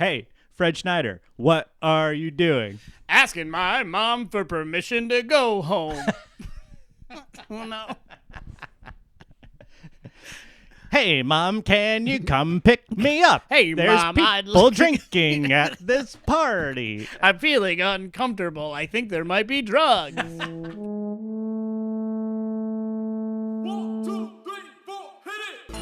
Hey, Fred Schneider, what are you doing? Asking my mom for permission to go home. Oh, no. Hey, Mom, can you come pick me up? Hey, There's Mom, people drinking at this party. I'm feeling uncomfortable. I think there might be drugs. 1, 2, 3, 4, hit it!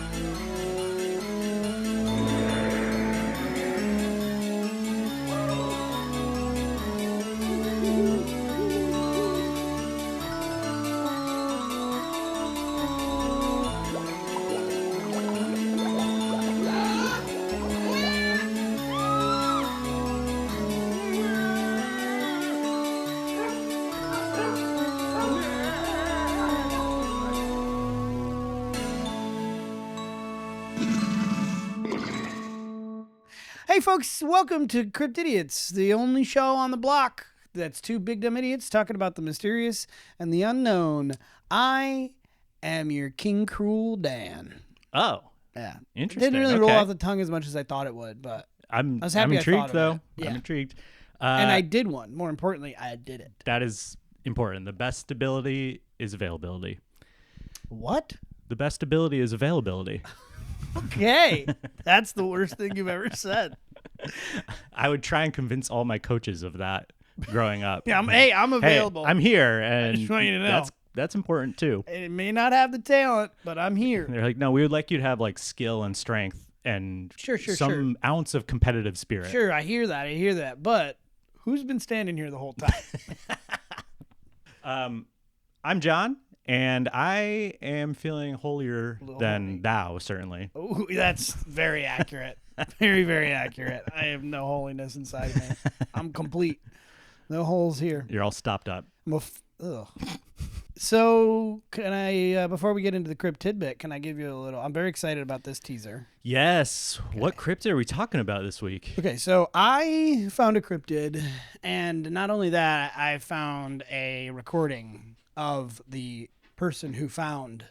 Hey, folks, welcome to Cryptidiots, the only show on the block that's two big dumb idiots talking about the mysterious and the unknown. I am your King Cruel Dan. Oh, Yeah. interesting. Didn't really roll Okay. off the tongue as much as I thought it would, but I'm I was happy I intrigued, thought of though. it. Yeah. I'm intrigued. and I did one. More importantly, I did it. That is important. The best ability is availability. What? The best ability is availability. Okay. That's the worst thing you've ever said. I would try and convince all my coaches of that growing up. Yeah, I'm available. Hey, I'm here, and just want you to know. that's important too. It may not have the talent, but I'm here. They're like, no, we would like you to have like skill and strength and some ounce of competitive spirit. Sure, I hear that. But who's been standing here the whole time? I'm John, and I am feeling holier than holy. thou, certainly. Oh, that's very accurate. Very, very accurate. I have no holiness inside me. I'm complete. No holes here. You're all stopped up. Ugh. So, can I, before we get into the crypt tidbit, can I give you a little? I'm very excited about this teaser. Yes. What cryptid are we talking about this week? Okay, so I found a cryptid, and not only that, I found a recording of the person who found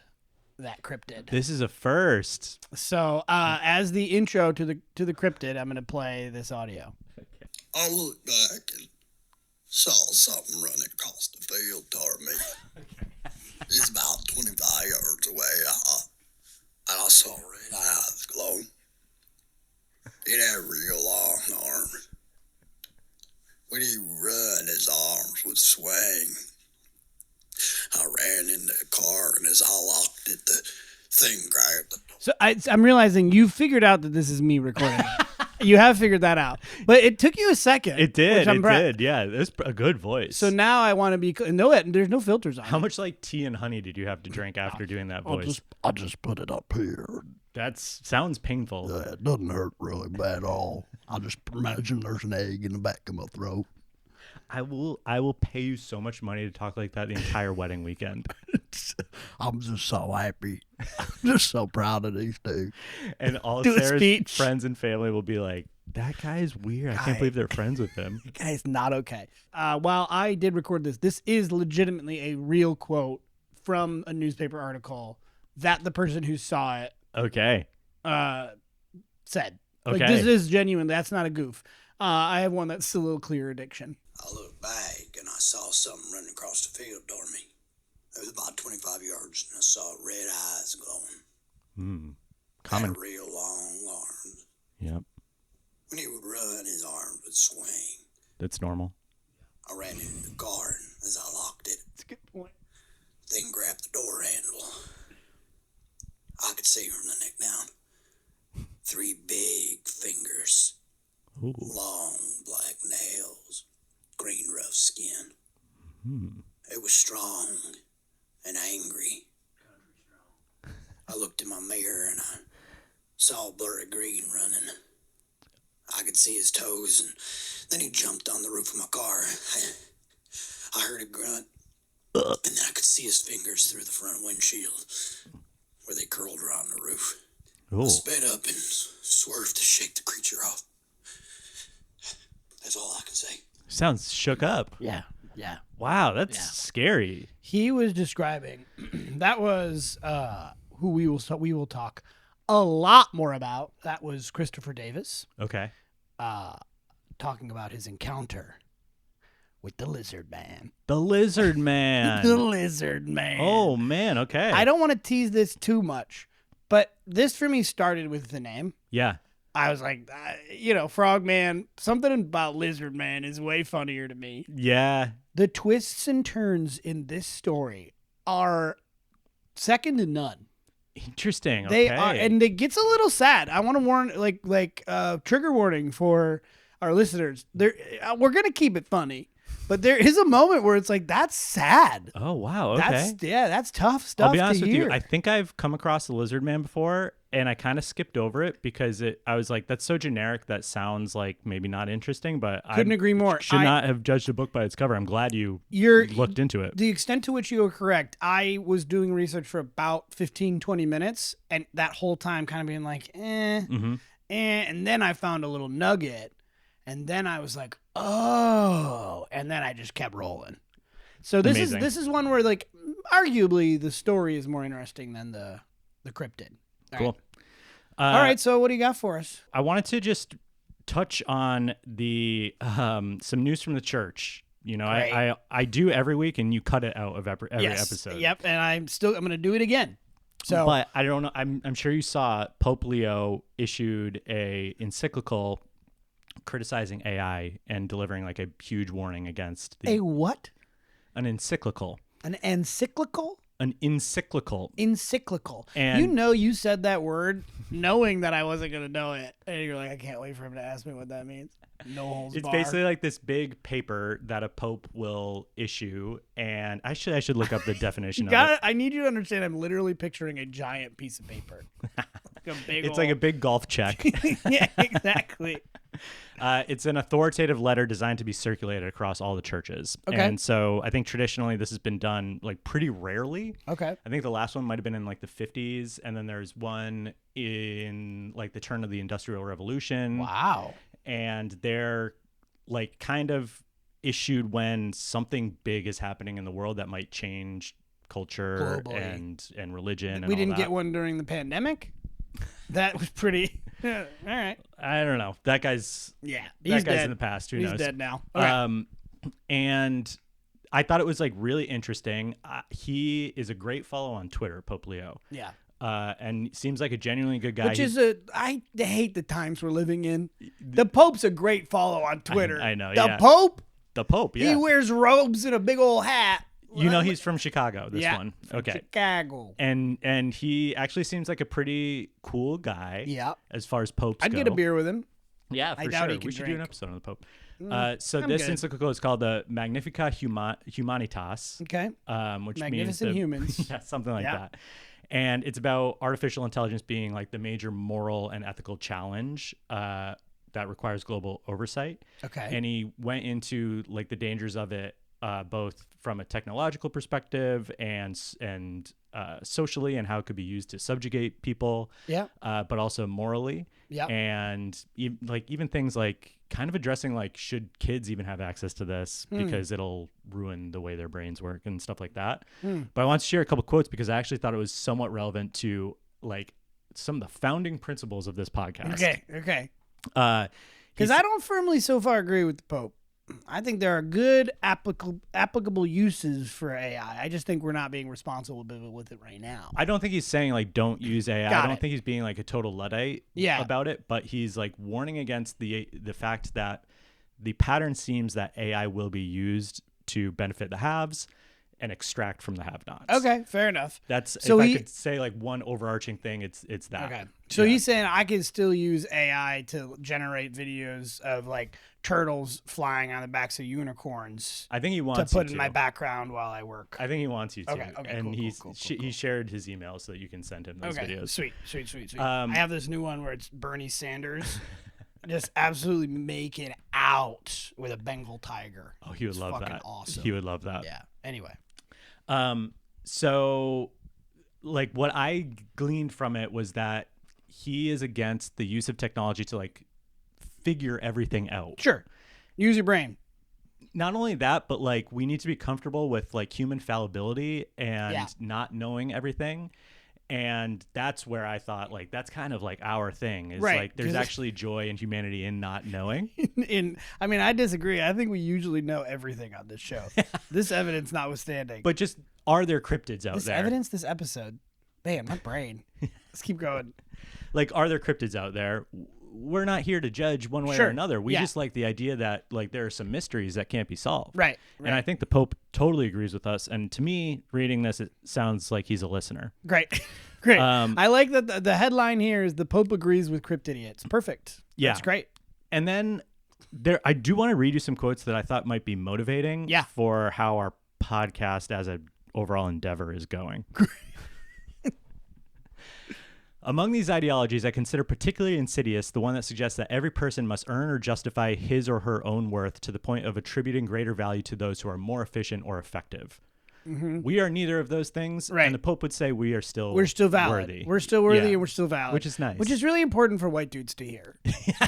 that cryptid. This is a first. So, as the intro to the cryptid, I'm going to play this audio. I looked back and saw something running across the field toward me. It's about 25 yards away. And I saw red eyes glowing. It had real long arms. When he run, his arms would swing. I ran in the car, and as I locked it, the thing grabbed the door. So I'm realizing you figured out that this is me recording. You have figured that out, but it took you a second. It did. which I'm It proud. did. Yeah, that's a good voice. So now I want to be there's no filters on. how it. much like tea and honey did you have to drink after doing that voice? I just put it up here. That sounds painful. It doesn't hurt really bad at all. I just imagine there's an egg in the back of my throat. I will pay you so much money to talk like that the entire wedding weekend. I'm just so happy. I'm just so proud of these two. And all Do a Sarah's speech. friends and family will be like, that guy is weird. I can't believe they're friends with him. It's not okay. While I did record this is legitimately a real quote from a newspaper article that the person who saw it Okay. said. Okay. Like, this is genuine. That's not a goof. I have one that's a little clearer diction. I looked back and I saw something running across the field toward me. It was about 25 yards and I saw red eyes glowing. Common. Had real long arms. Yep. When he would run, his arms would swing. That's normal. I ran into the car and as I locked it, That's a good point. thing grabbed the door handle. I could see from the neck down. 3 big fingers. Ooh. Long black nails, green rough skin. It was strong and angry. I looked in my mirror and I saw blurry green running. I could see his toes, and then he jumped on the roof of my car. I heard a grunt, and then I could see his fingers through the front windshield where they curled around the roof. I Ooh. sped up and swerved to shake the creature off. That's all I can say. Sounds shook up. Yeah. Wow, that's scary. He was describing that was who we will talk a lot more about. That was Christopher Davis. Okay. talking about his encounter with the lizard man. The lizard man. The lizard man. Oh, man. Okay. I don't want to tease this too much, but this for me started with the name. Yeah. I was like, Frogman, something about Lizard Man is way funnier to me. Yeah. The twists and turns in this story are second to none. Interesting. They okay. are, and it gets a little sad. I want to warn, trigger warning for our listeners. We're gonna keep it funny, but there is a moment where it's like, that's sad. Oh, wow. Okay. That's tough stuff. I'll be honest with hear. you. I think I've come across the lizard man before, and I kind of skipped over it because I was like, that's so generic that sounds like maybe not interesting, but I couldn't agree more. Should not have judged a book by its cover. I'm glad you looked into it. The extent to which you are correct, I was doing research for about 15, 20 minutes, and that whole time kind of being like, and then I found a little nugget, and then I was like, oh, and then I just kept rolling. So this is one where, like, arguably the story is more interesting than the cryptid. Cool. All right, so what do you got for us? I wanted to just touch on the some news from the church. You know, I do every week, and you cut it out of every episode. Yep, and I'm going to do it again. So, but I don't know. I'm sure you saw Pope Leo issued a encyclical criticizing AI and delivering like a huge warning against a what? An encyclical. An encyclical? An encyclical. Encyclical. And you said that word knowing that I wasn't going to know it. And you're like, I can't wait for him to ask me what that means. No holds It's bar. basically like this big paper that a pope will issue. And I should look up the definition of it. I need you to understand I'm literally picturing a giant piece of paper. Like a big golf check. Yeah, exactly. It's an authoritative letter designed to be circulated across all the churches. Okay. And so I think traditionally this has been done like pretty rarely. Okay. I think the last one might have been in like the 50s. And then there's one in like the turn of the Industrial Revolution. Wow. And they're like kind of issued when something big is happening in the world that might change culture globally and religion. We didn't get one during the pandemic. That was pretty. All right. I don't know. That guy's he's guy's dead. in the past. Who He's knows? dead now. Okay. And I thought it was like really interesting. He is a great follow on Twitter, Pope Leo. Yeah. And seems like a genuinely good guy. I hate the times we're living in. The Pope's a great follow on Twitter. I know. The Pope. The Pope. Yeah. He wears robes and a big old hat. You know he's from Chicago, this yeah, one. From okay. Chicago. And he actually seems like a pretty cool guy. Yeah. As far as popes I'd go. get a beer with him. Yeah, for I doubt sure. he can We should drink. do an episode on the Pope. So I'm this good. encyclical is called the Magnifica Humanitas. Okay. Which Magnificent means Humans. Yeah, something like that. And it's about artificial intelligence being like the major moral and ethical challenge that requires global oversight. Okay. And he went into like the dangers of it, both from a technological perspective and socially, and how it could be used to subjugate people. Yeah. But also morally. Yeah. And even things like kind of addressing like, should kids even have access to this because it'll ruin the way their brains work and stuff like that. But I want to share a couple quotes because I actually thought it was somewhat relevant to like some of the founding principles of this podcast. Okay. Because I don't firmly so far agree with the Pope. I think there are good applicable uses for AI. I just think we're not being responsible with it right now. I don't think he's saying like don't use AI. Got I don't it. think he's being like a total Luddite about it, but he's like warning against the fact that the pattern seems that AI will be used to benefit the haves and extract from the have-nots. Okay, fair enough. That's So I could say like one overarching thing, it's that. Okay. So he's saying I can still use AI to generate videos of like turtles flying on the backs of unicorns. I think he wants to put you in my background while I work. I think he wants you to. Okay, and cool, he shared his email so that you can send him those videos. Sweet. I have this new one where it's Bernie Sanders just absolutely making out with a Bengal tiger. Oh, he would It's love fucking that. Awesome. He would love that. Yeah. Anyway. So like what I gleaned from it was that he is against the use of technology to like figure everything out. Sure. Use your brain. Not only that, but like we need to be comfortable with like human fallibility and not knowing everything. And that's where I thought, like, that's kind of like our thing is Right, like there's 'cause- actually joy and humanity in not knowing. I mean, I disagree. I think we usually know everything on this show. This evidence notwithstanding. But just, are there cryptids out this there? evidence, this episode, man, my brain. Let's keep going. Like, are there cryptids out there? We're not here to judge one way Sure, or another. We yeah. just like the idea that like there are some mysteries that can't be solved. Right. And I think the Pope totally agrees with us. And to me, reading this, it sounds like he's a listener. Great. Great. Um, I like that the headline here is the Pope agrees with Cryptidiots. Perfect. Yeah. That's great. And then I do want to read you some quotes that I thought might be motivating Yeah. for how our podcast as an overall endeavor is going. Among these ideologies, I consider particularly insidious the one that suggests that every person must earn or justify his or her own worth to the point of attributing greater value to those who are more efficient or effective. We are neither of those things, Right. and the Pope would say we are still We're still valid. worthy. We're still worthy Yeah. and we're still valid. Which is nice. Which is really important for white dudes to hear.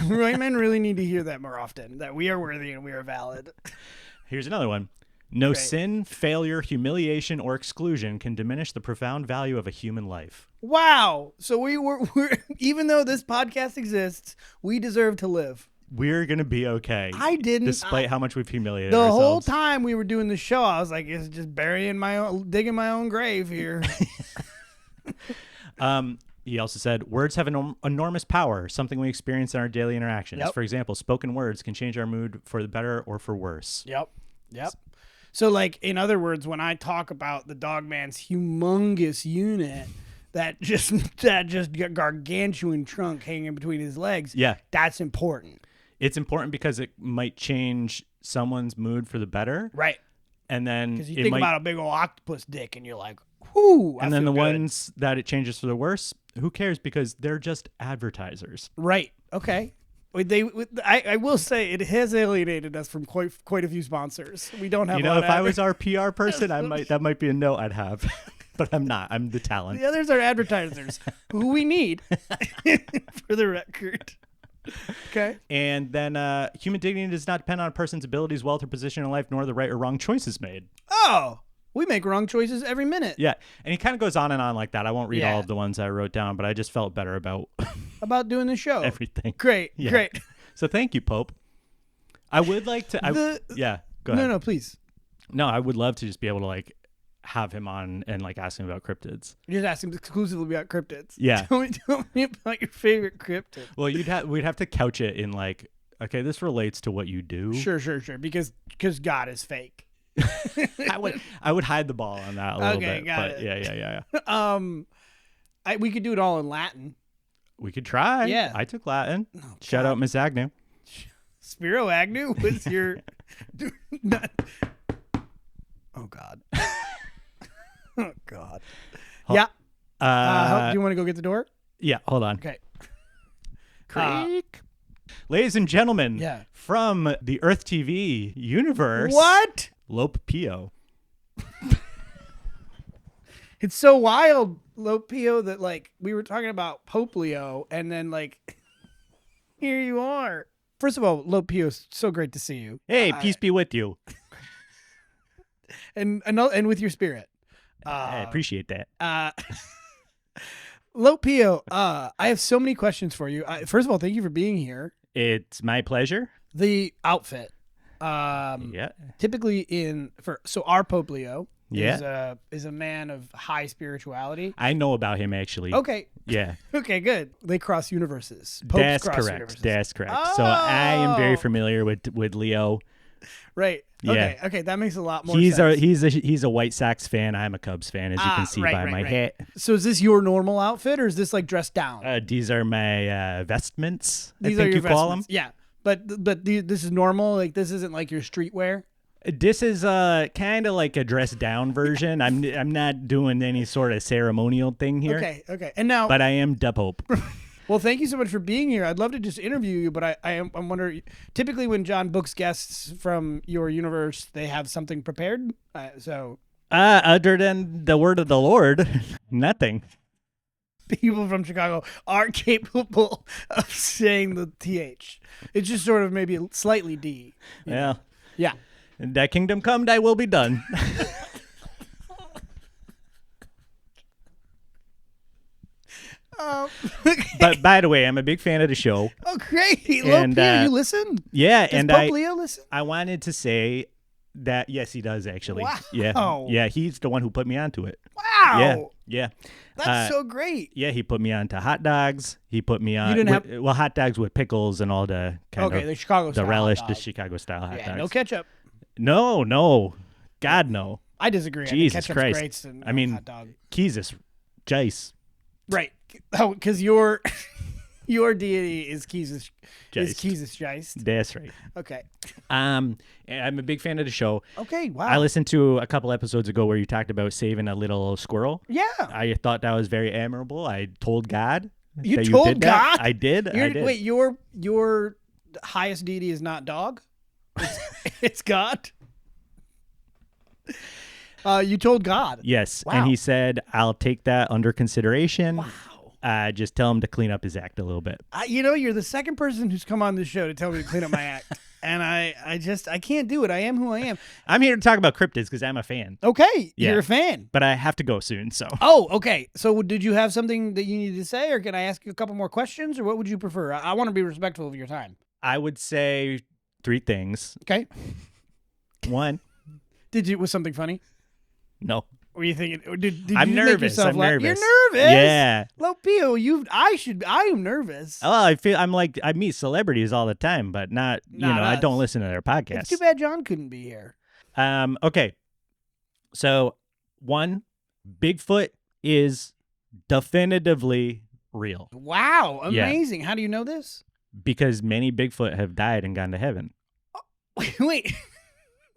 White men really need to hear that more often, that we are worthy and we are valid. Here's another one. No Great. sin, failure, humiliation, or exclusion can diminish the profound value of a human life. Wow. So we're even though this podcast exists, we deserve to live. We're going to be okay. I didn't. Despite how much we've humiliated The ourselves. whole time we were doing the show, I was like, it's just digging my own grave here. He also said, words have enormous power, something we experience in our daily interactions. Yep. For example, spoken words can change our mood for the better or for worse. Yep. So, like, in other words, when I talk about the dog man's humongous unit, that just got gargantuan trunk hanging between his legs, Yeah. that's important. It's important because it might change someone's mood for the better. Right. And then Because you it think might, about a big old octopus dick and you're like, whoo. I and then feel the good. ones that it changes for the worse, who cares? Because they're just advertisers. Right. Okay. I will say it has alienated us from quite a few sponsors. We don't have. You a know, lot if of I was our PR person, that might be a note I'd have. But I'm not. I'm the talent. the others are advertisers who we need for the record. Okay. And then human dignity does not depend on a person's abilities, wealth, or position in life, nor the right or wrong choices made. Oh, we make wrong choices every minute. Yeah. And he kind of goes on and on like that. I won't read Yeah. all of the ones I wrote down, but I just felt better about About doing the show. everything. Great. Yeah. Great. So thank you, Pope. I would like to. Yeah. Go ahead. No, please. No, I would love to just be able to like have him on and like ask him about cryptids. Just ask him exclusively about cryptids. Yeah. Tell me about your favorite cryptid. Well, we'd have to couch it in like, okay, this relates to what you do. Sure. Because God is fake. I would hide the ball on that a little Okay, bit. got But it. yeah. We could do it all in Latin. We could try. Yeah. I took Latin. Shout out Miss Agnew. Spiro Agnew was your. Oh God. Oh God. Yeah. Do you want to go get the door? Yeah, hold on. Okay. Creak. Ladies and gentlemen, Yeah. from the Earth TV universe, What? Lope Pio. It's so wild, Lopio, that like we were talking about Pope Leo, and then like here you are. First of all, Lopio, so great to see you. Hey, peace be with you. And with your spirit. I appreciate that. Lopio, I have so many questions for you. First of all, thank you for being here. It's my pleasure. The outfit. Yeah. Typically our Pope Leo Yeah. is a man of high spirituality. I know about him actually. Okay. Yeah. Okay, good. They cross universes. Popes That's cross correct. universes. That's correct. So I am very Oh. familiar with Leo. Right. Yeah. Okay. Okay, that makes a lot more He's sense. a White Sox fan. I'm a Cubs fan, as you can see by my hat. So is this your normal outfit, or is this like dressed down? These are my vestments. These I are think your you call them. vestments. Yeah. But this is normal. Like this isn't like your streetwear. This is kind of like a dressed down version. I'm not doing any sort of ceremonial thing here. Okay. Okay. And now, But I am the Pope. well, thank you so much for being here. I'd love to just interview you, but I'm wondering. Typically, when John books guests from your universe, they have something prepared. Other than the word of the Lord, nothing. People from Chicago are capable of saying the th. It's just sort of maybe slightly d. Well, Yeah. thy kingdom come, thy will be done. But by the way, I'm a big fan of the show. Oh, great. And, Leo, you listen? Yeah, Does and Pope Leo listen? I wanted to say that yes, he does actually. Wow. Yeah, he's the one who put me onto it. Wow. Yeah. That's so great. Yeah, he put me onto hot dogs. He put me on You didn't well, hot dogs with pickles and all the kind of the Chicago style. the relish, hot the dog. Chicago style hot Yeah, dogs. no ketchup. No, God no. I disagree. Jesus I think Christ. ketchup's great. I mean, hot dog. Jesus, Jace. Right. Oh, because your deity is Jesus Geist. That's right. Okay. I'm a big fan of the show. Okay. Wow. I listened to a couple episodes ago where you talked about saving a little squirrel. Yeah. I thought that was very admirable. I told God. You that told you did that. God? I did. I did. Wait, your highest deity is not dog? It's God? You told God. Yes. Wow. And he said, I'll take that under consideration. Wow. Just tell him to clean up his act a little bit. You're the second person who's come on this show to tell me to clean up my act. And I can't do it. I am who I am. I'm here to talk about cryptids because I'm a fan. Okay. Yeah. You're a fan. But I have to go soon, so. Oh, okay. So did you have something that you needed to say, or can I ask you a couple more questions, or what would you prefer? I want to be respectful of your time. I would say 3 things. Okay. 1, Was something funny? no. Were you thinking? Did I'm you nervous. Make yourself I'm laugh? nervous. You're nervous. Yeah. Lopio, I am nervous. Well, I meet celebrities all the time, but not I don't listen to their podcasts. It's too bad John couldn't be here. Okay. So 1, Bigfoot is definitively real Wow, Yeah. amazing. How do you know this? because many Bigfoot have died and gone to heaven. Wait.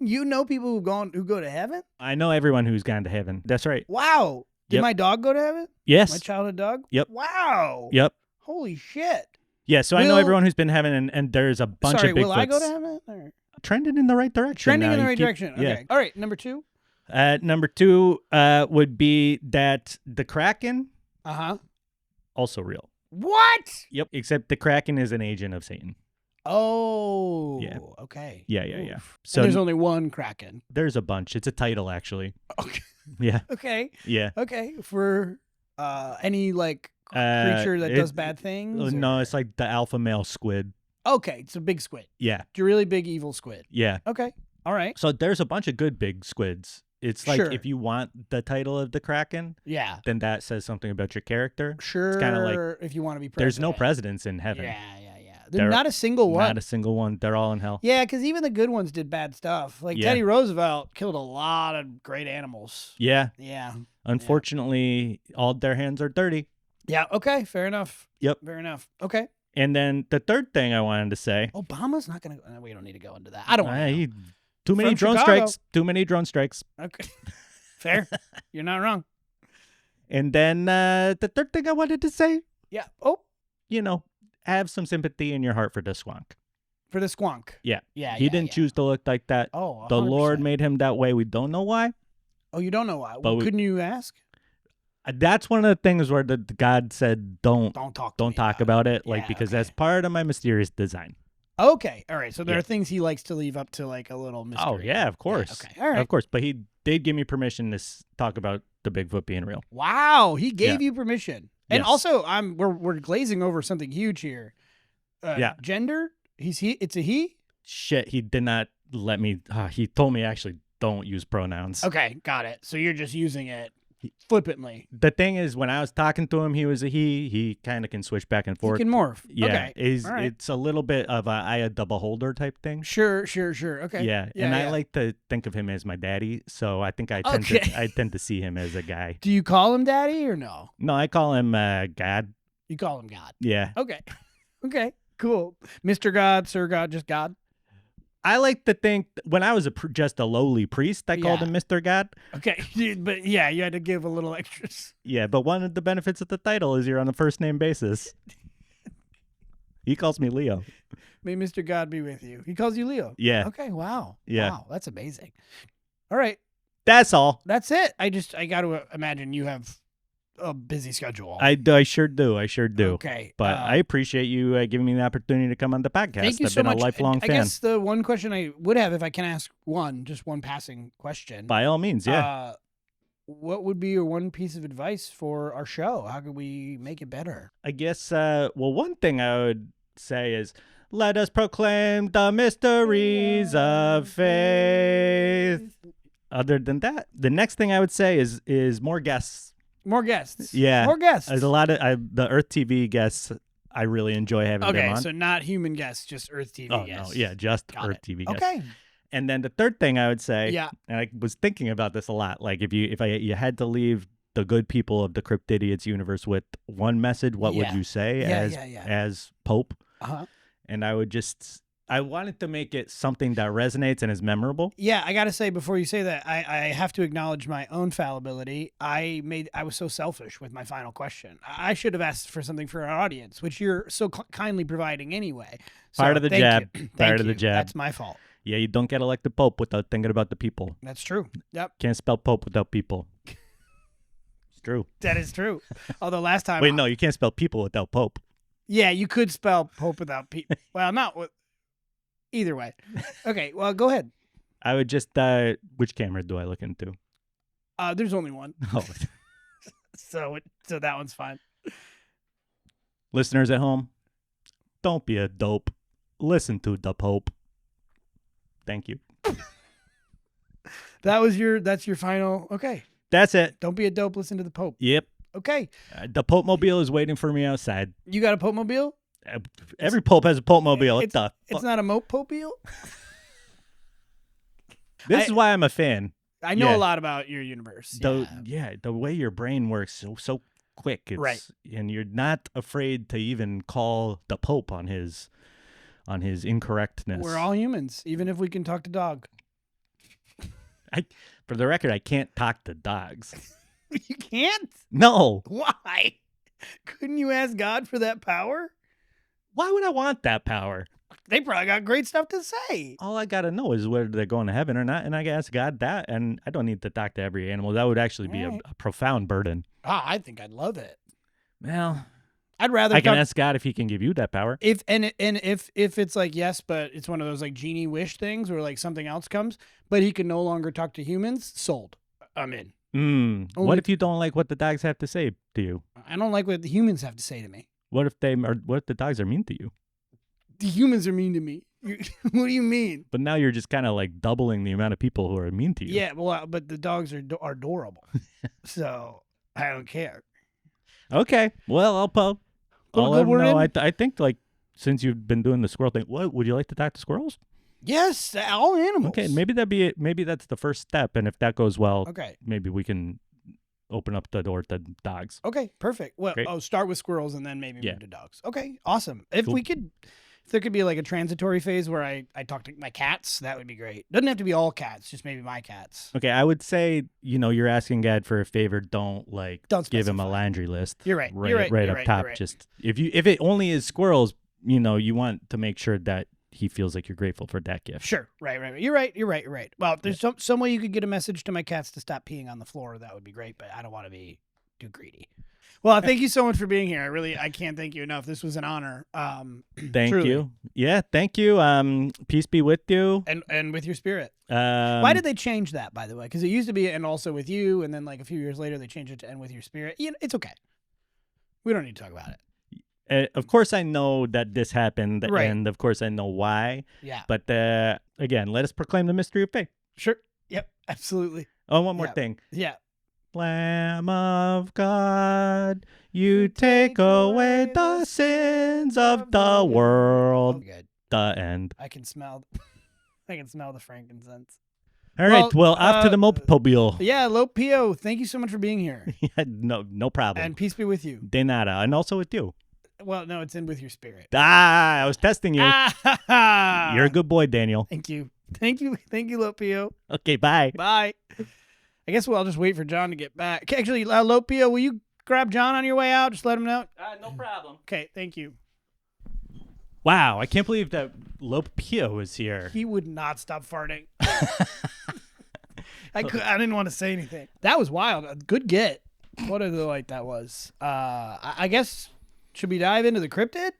You know people who go to heaven? I know everyone who's gone to heaven. That's right. Wow. Did Yep. my dog go to heaven? Yes. My childhood dog? Yep. Wow. Yep. Holy shit. Yeah, so I know Will- everyone who's been to heaven, and there's a bunch Sorry, of Bigfoots. will I go to heaven? Or? Trending in the right direction. Trending now. in the You right keep- direction. Okay. Yeah. All right. Number 2. Number 2 would be that the Kraken, Uh-huh. also real. What? Yep. Except the Kraken is an agent of Satan. Oh. Yeah. Okay. Yeah. Oof. So And there's only one Kraken. there's a bunch. It's a title, actually. Okay. Yeah. Okay. Yeah. Okay. For any creature that does bad things? No, or- it's like the alpha male squid. Okay, it's a big squid. Yeah. It's a really big evil squid. Yeah. Okay. All right. So there's a bunch of good big squids. It's like Sure. if you want the title of the Kraken, Yeah. then that says something about your character. Sure. kinda like- if you want to be president. There's no presidents in heaven. Yeah. There's not a single one. Not a single one. They're all in hell. Yeah, because even the good ones did bad stuff. Like Yeah. Teddy Roosevelt killed a lot of great animals. Yeah. Yeah. Unfortunately, all their hands are dirty. Yeah. Okay. Fair enough. Yep. Fair enough. Okay. And then the third thing I wanted to say, Obama's not going to. We don't need to go into that. I don't want to. too many From drone Chicago. strikes. Too many drone strikes. Okay. Fair. You're not wrong. And then the third thing I wanted to say, Yeah. Oh, have some sympathy in your heart for the squonk. for the squonk. Yeah. Yeah. He didn't choose to look like that. Oh, The Lord 100%. made him that way. We don't know why. Oh, you don't know why? But Couldn't you ask? That's one of the things where the God said, don't Don't talk about it, Yeah, because okay. that's part of my mysterious design. Okay. All right. So there Yeah. are things he likes to leave up to like a little mystery. Oh, yeah, of course. Okay. All right. Of course. But he did give me permission to talk about the Bigfoot being real. Wow. He gave Yeah. you permission. And Yes. also, we're glazing over something huge here. Yeah. Gender. It's a he. Shit, he did not let me. He told me actually don't use pronouns. Okay. Got it. So you're just using it flippantly. The thing is, when I was talking to him, he was a he. He kind of can switch back and forth. You can morph. Yeah, Okay. It's, All right. it's a little bit of a I a double holder type thing. Sure. Okay. Yeah, and I like to think of him as my daddy, so I think I tend Okay. to I tend to see him as a guy. Do you call him daddy or no? No, I call him God. You call him God. Yeah, Okay. Okay. Cool. Mr. God, Sir God, just God. I like to think when I was just a lowly priest, I called Yeah. him Mr. God. Okay. But yeah, you had to give a little extras. Yeah, but one of the benefits of the title is you're on a first name basis. He calls me Leo. May Mr. God be with you. He calls you Leo. Yeah, Okay. Wow. Yeah. Wow. That's amazing. All right. that's all. That's it. I got to imagine you have a busy schedule. I sure do. I sure do. Okay. But I appreciate you giving me the opportunity to come on the podcast. Thank you I've so been much. a lifelong I fan. guess the one question I would have, if I can ask just one passing question. By all means, yeah. what would be your one piece of advice for our show? How could we make it better? I guess, one thing I would say is, let us proclaim the mysteries of faith. Other than that, the next thing I would say is more guests. More guests. Yeah. More guests. There's a lot of the Earth TV guests. I really enjoy having them Okay, on. so not human guests, just Earth TV Oh, guests. no. Yeah, just Got Earth it. TV guests. Okay. And then the third thing I would say, Yeah. and I was thinking about this a lot, like if you had to leave the good people of the Cryptidiots universe with one message, what would Yeah. you say Yeah. as Pope? Uh-huh. And I wanted to make it something that resonates and is memorable. Yeah, I got to say before you say that, I have to acknowledge my own fallibility. I was so selfish with my final question. I should have asked for something for our audience, which you're so kindly providing anyway. So, Part of the thank jab. you. Part Thank of the you. jab. That's my fault. Yeah, you don't get elected Pope without thinking about the people. That's true. Yep, Can't spell Pope without people. It's true. that is true. Although last time, Wait, no, you can't spell people without Pope. yeah, you could spell Pope without P. Well, not with. Either way. Okay, well, go ahead. I would just, which camera do I look into? There's only one, Oh, so that one's fine. listeners at home, don't be a dope. Listen to the Pope. Thank you. That's your final. Okay, That's it. don't be a dope. Listen to the Pope. Yep. Okay, The Pope Mobile is waiting for me outside. you got a Pope mobile? Every Pope has a Pope Mobile. What It's, the it's fuck? not a mope mobile. This is why I'm a fan. I know Yeah. a lot about your universe. The way your brain works so quick. It's, Right. And you're not afraid to even call the Pope on his incorrectness. We're all humans, even if we can talk to dog. For the record, I can't talk to dogs. You can't? No. Why? Couldn't you ask God for that power? Why would I want that power? They probably got great stuff to say. All I gotta know is whether they're going to heaven or not, and I can ask God that, and I don't need to talk to every animal. That would actually be Right. a profound burden. I think I'd love it. Well, I'd rather I can talk- ask God if He can give you that power. if it's like yes, but it's one of those like genie wish things where like something else comes, but he can no longer talk to humans. Sold. I'm in. Only- What if you don't like what the dogs have to say to you? I don't like what the humans have to say to me. What if the dogs are mean to you? The humans are mean to me. What do you mean? But now you're just kind of like doubling the amount of people who are mean to you. Yeah, well, but the dogs are adorable, so I don't care. Okay. Well, I'll Well, let them we're know. in. I think like since you've been doing the squirrel thing, what would you like to talk to squirrels? Yes, all animals. Okay, maybe that'd be it. Maybe that's the first step, and if that goes well, Okay. maybe we can open up the door to dogs. Okay, perfect. Well, Great. start with squirrels and then maybe Yeah. move to dogs. Okay, awesome. If Cool. if there could be like a transitory phase where I talk to my cats, that would be great. Doesn't have to be all cats, just maybe my cats. Okay, I would say you're asking God for a favor. Don't Don't give him a specify. laundry list. You're right. Right, You're right. right You're up right. top. You're right. Just if it only is squirrels, you want to make sure that he feels like you're grateful for that gift. Sure. Right. You're right. Well, if there's some way you could get a message to my cats to stop peeing on the floor, that would be great, but I don't want to be too greedy. Well, thank you so much for being here. I can't thank you enough. This was an honor. Thank truly. you. Yeah, thank you. Peace be with you. And with your spirit. Why Why did they change that, by the way? Because it used to be and also with you, and then like a few years later they changed it to and with your spirit. It's okay. We don't need to talk about it. Of course, I know that this happened, Right. and of course, I know why. Yeah. But again, let us proclaim the mystery of faith. Sure. Yep. Absolutely. Oh, one more Yeah. thing. Yeah. Lamb of God, you take away the sins of the world. Good. The end. I can smell. I can smell the frankincense. All right. Well, off to the mobile. Yeah, Lopio, thank you so much for being here. No problem. And peace be with you. De nada. And also with you. Well, no, it's in with your spirit. I was testing you. Ah, You're a good boy, Daniel. Thank you, Lopio. Okay, bye. Bye. I guess I'll just wait for John to get back. Okay, actually, Lopio, will you grab John on your way out? Just let him know. No problem. Okay, thank you. Wow, I can't believe that Lopio is here. He would not stop farting. I didn't want to say anything. That was wild. A good get. What a delight that was. I guess, should we dive into the cryptid?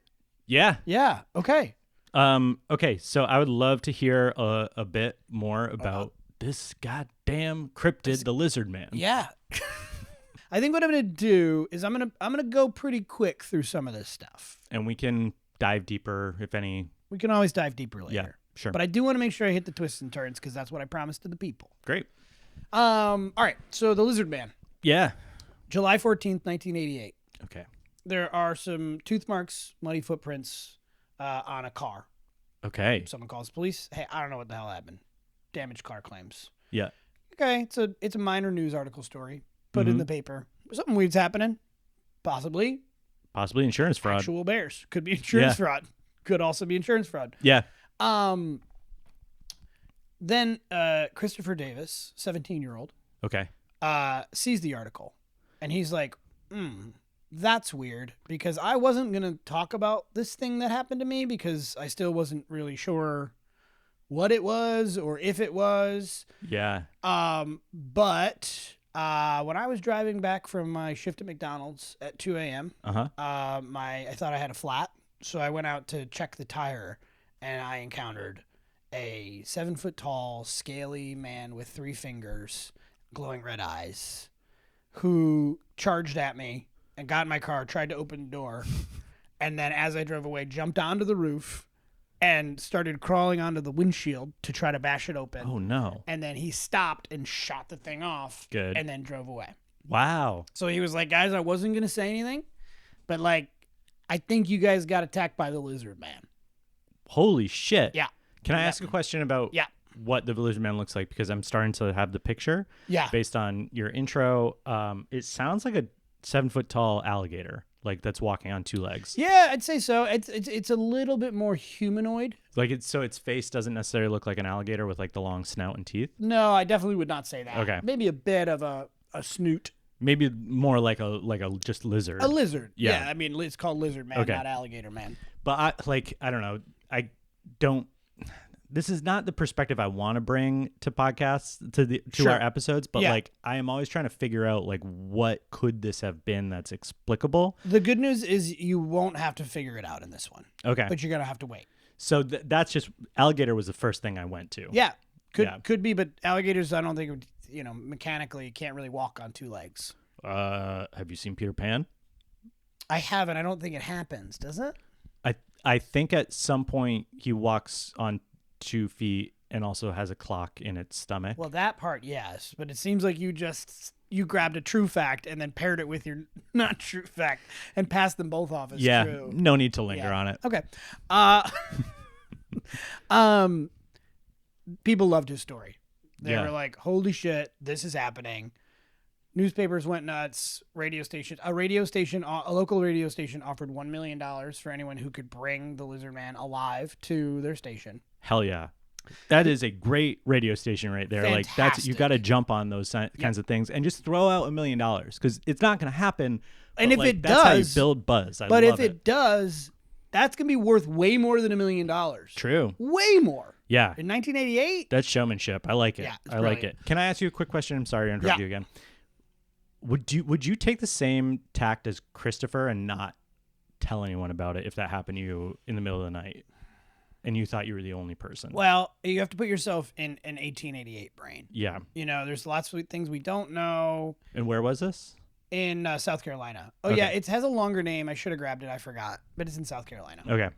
Yeah. Yeah. Okay. Okay, so I would love to hear a bit more about this goddamn cryptid, the lizard man. Yeah. I think what I'm gonna do is I'm gonna go pretty quick through some of this stuff. And we can dive deeper if any. We can always dive deeper later. Yeah, sure. But I do want to make sure I hit the twists and turns because that's what I promised to the people. Great. All right. So the lizard man, Yeah. July 14th, 1988. Okay. There are some tooth marks, muddy footprints on a car. Okay. Someone calls police. Hey, I don't know what the hell happened. Damaged car claims. Yeah. Okay, it's a minor news article story. Put in the paper. Something weird's happening. Possibly Possibly insurance fraud. actual bears. Could be insurance Yeah. fraud. Could also be insurance fraud. Yeah. Then Christopher Davis, 17-year-old, Okay. sees the article, and he's like, that's weird, because I wasn't going to talk about this thing that happened to me because I still wasn't really sure what it was or if it was. Yeah. But when I was driving back from my shift at McDonald's at 2 a.m., Uh-huh. I thought I had a flat, so I went out to check the tire, and I encountered a 7-foot-tall, scaly man with 3 fingers, glowing red eyes, who charged at me and got in my car, tried to open the door, and then as I drove away, jumped onto the roof and started crawling onto the windshield to try to bash it open. Oh, no. And then he stopped and shot the thing off. Good. And then drove away. Wow. So he was like, guys, I wasn't going to say anything, but like, I think you guys got attacked by the lizard man. Holy shit. Yeah. Can I ask a question about Yeah. what the lizard man looks like? Because I'm starting to have the picture. Yeah. Based on your intro. It sounds like a 7-foot-tall alligator, like that's walking on 2 legs. Yeah, I'd say so. It's a little bit more humanoid. Like its face doesn't necessarily look like an alligator with like the long snout and teeth. No, I definitely would not say that. Okay. Maybe a bit of a snoot. Maybe more like a just lizard. A lizard. Yeah. I mean, it's called lizard man, Okay. not alligator man. But I don't know. I don't. This is not the perspective I want to bring to podcasts to Sure. our episodes, but Yeah. like I am always trying to figure out like what could this have been that's explicable. The good news is you won't have to figure it out in this one, Okay. but you're going to have to wait. So that's just alligator was the first thing I went to. Yeah. Yeah. Could be, but alligators, I don't think, would, mechanically can't really walk on 2 legs. Have you seen Peter Pan? I haven't. I don't think it happens, does it? I think at some point he walks on 2 feet and also has a clock in its stomach. Well, that part, yes. But it seems like you grabbed a true fact and then paired it with your not true fact and passed them both off as yeah. true. No need to linger Yeah. on it. Okay. People loved his story. They Yeah. were like, holy shit, this is happening. Newspapers went nuts. A local radio station offered $1 million for anyone who could bring the lizard man alive to their station. Hell yeah. That is a great radio station right there. Like that's you Fantastic. got to jump on those kinds of things and just throw out $1 million because it's not going to happen. And but, if like, it that's how you does- build buzz. I But love if it does, that's going to be worth way more than $1 million. True. Way more. Yeah. In 1988? That's showmanship. I like it. Yeah, it's I like brilliant. it. Can I ask you a quick question? I'm sorry to interrupt Yeah. you again. Would you take the same tact as Christopher and not tell anyone about it if that happened to you in the middle of the night and you thought you were the only person? Well, you have to put yourself in an 1888 brain. Yeah. There's lots of things we don't know And where was this? in South Carolina. Oh, Okay. yeah, it has a longer name. I should have grabbed it. I forgot. But it's in South Carolina. Okay.